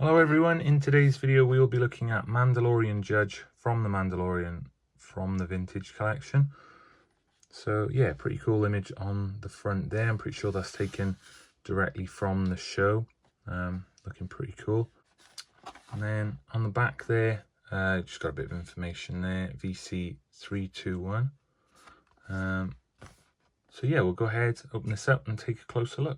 Hello everyone, in today's video we will be looking at Mandalorian Judge from the Mandalorian from the vintage collection. So yeah, pretty cool image on the front there. I'm pretty sure that's taken directly from the show. Looking pretty cool. And then on the back there, just got a bit of information there, VC321. So yeah, we'll go ahead, open this up and take a closer look.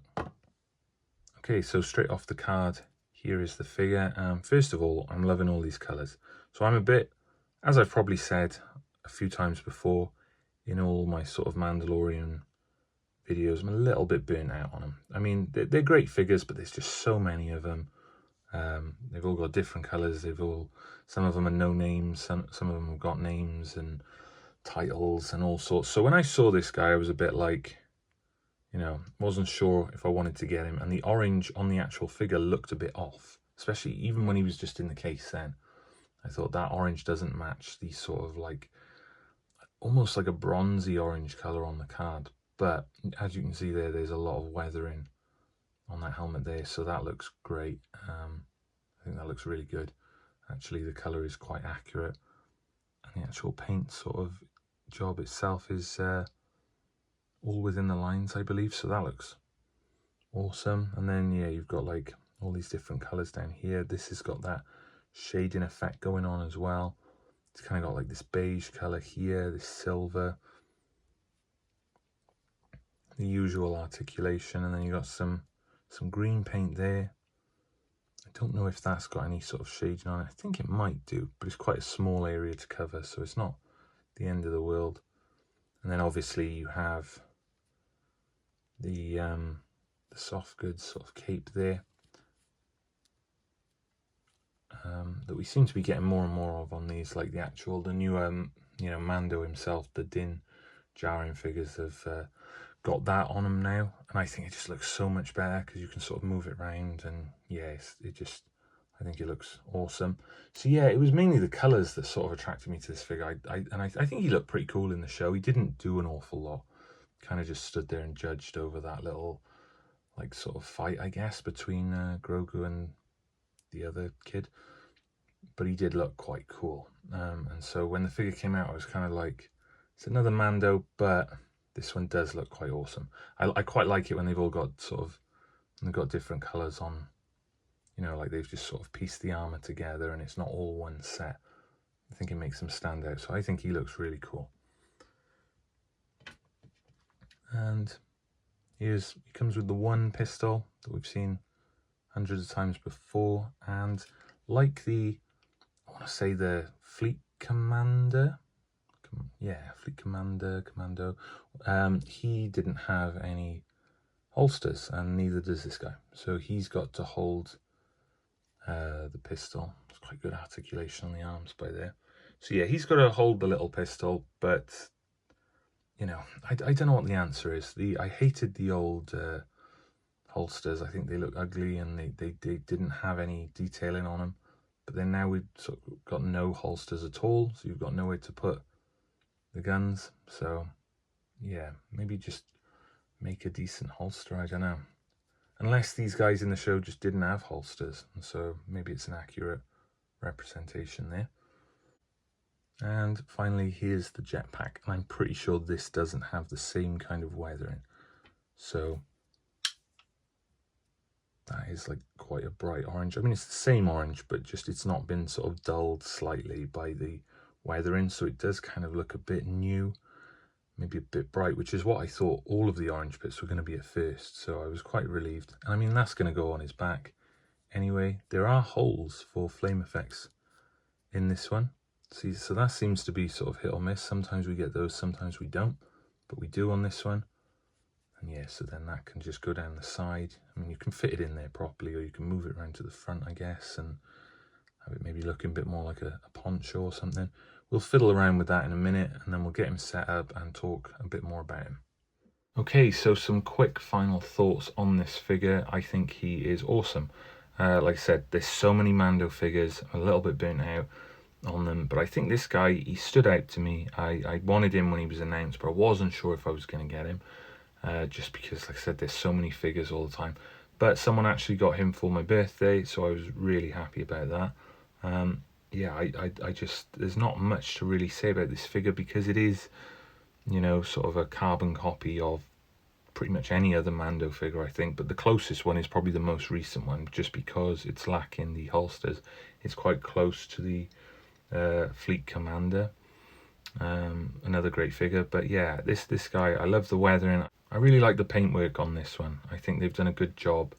Okay, so straight off the card, here is the figure. First of all, I'm loving all these colours. So I'm a bit, as I've probably said a few times before in all my sort of Mandalorian videos, I'm a little bit burnt out on them. I mean, they're great figures, but there's just so many of them. They've all got different colours. Some of them are no names. Some of them have got names and titles and all sorts. So when I saw this guy, I was a bit like, you know, wasn't sure if I wanted to get him. And the orange on the actual figure looked a bit off, especially even when he was just in the case then. I thought that orange doesn't match the sort of like, almost like a bronzy orange colour on the card. But as you can see there, there's a lot of weathering on that helmet there. So that looks great. I think that looks really good. Actually, the colour is quite accurate. And the actual paint sort of job itself is all within the lines, I believe, so that looks awesome. And then yeah, you've got like all these different colors down here. This has got that shading effect going on as well. It's kind of got like this beige color here, this silver, the usual articulation, and then you got some green paint there. I don't know if that's got any sort of shading on it. I think it might do, but it's quite a small area to cover, so it's not the end of the world. And then obviously you have the soft goods sort of cape there that we seem to be getting more and more of on these, like the new you know, Mando himself, the Din Djarin figures have got that on them now, and I think it just looks so much better because you can sort of move it around, and yes, I think it looks awesome. So yeah, it was mainly the colors that sort of attracted me to this figure. I think he looked pretty cool in the show. He didn't do an awful lot, kind of just stood there and judged over that little like sort of fight, I guess, between Grogu and the other kid, but he did look quite cool. And so when the figure came out, I was kind of like, it's another Mando, but this one does look quite awesome. I quite like it when they've all got they've got different colors on, you know, like they've just sort of pieced the armor together and it's not all one set. I think it makes them stand out, so I think he looks really cool. And he comes with the one pistol that we've seen hundreds of times before, and like I want to say the Fleet Commander, Fleet Commando, he didn't have any holsters, and neither does this guy. So he's got to hold the pistol. It's quite good articulation on the arms by there. So yeah, he's got to hold the little pistol, but you know, I don't know what the answer is. I hated the old holsters. I think they look ugly and they didn't have any detailing on them. But then now we've sort of got no holsters at all, so you've got nowhere to put the guns. So yeah, maybe just make a decent holster, I don't know. Unless these guys in the show just didn't have holsters, and so maybe it's an accurate representation there. And finally, here's the jetpack, and I'm pretty sure this doesn't have the same kind of weathering. So that is like quite a bright orange. I mean, it's the same orange, but just it's not been sort of dulled slightly by the weathering, so it does kind of look a bit new, maybe a bit bright, which is what I thought all of the orange bits were going to be at first, so I was quite relieved. And I mean, that's going to go on his back anyway. There are holes for flame effects in this one. See, so that seems to be sort of hit or miss. Sometimes we get those, sometimes we don't, but we do on this one. And yeah, so then that can just go down the side. I mean, you can fit it in there properly, or you can move it around to the front, I guess, and have it maybe looking a bit more like a poncho or something. We'll fiddle around with that in a minute, and then we'll get him set up and talk a bit more about him. Okay, so some quick final thoughts on this figure. I think he is awesome. Like I said, there's so many Mando figures. I'm a little bit burnt out on them, but I think this guy, he stood out to me. I wanted him when he was announced, but I wasn't sure if I was going to get him, just because, like I said, there's so many figures all the time. but someone actually got him for my birthday, so I was really happy about that. Yeah, I just, there's not much to really say about this figure, because it is, you know, sort of a carbon copy of pretty much any other Mando figure, I think, but the closest one is probably the most recent one, just because it's lacking the holsters. It's quite close to the Fleet Commander. Another great figure. But yeah, this guy, I love the weathering. I really like the paintwork on this one. I think they've done a good job.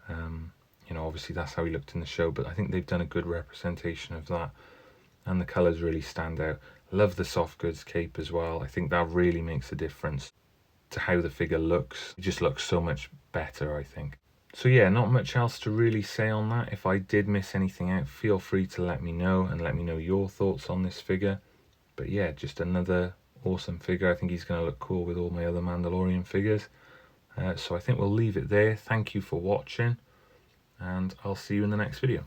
You know, obviously that's how he looked in the show, but I think they've done a good representation of that, and the colours really stand out. Love the soft goods cape as well. I think that really makes a difference to how the figure looks. It just looks so much better, I think. So yeah, not much else to really say on that. If I did miss anything out, feel free to let me know, and let me know your thoughts on this figure. But yeah, just another awesome figure. I think he's going to look cool with all my other Mandalorian figures. So I think we'll leave it there. Thank you for watching, and I'll see you in the next video.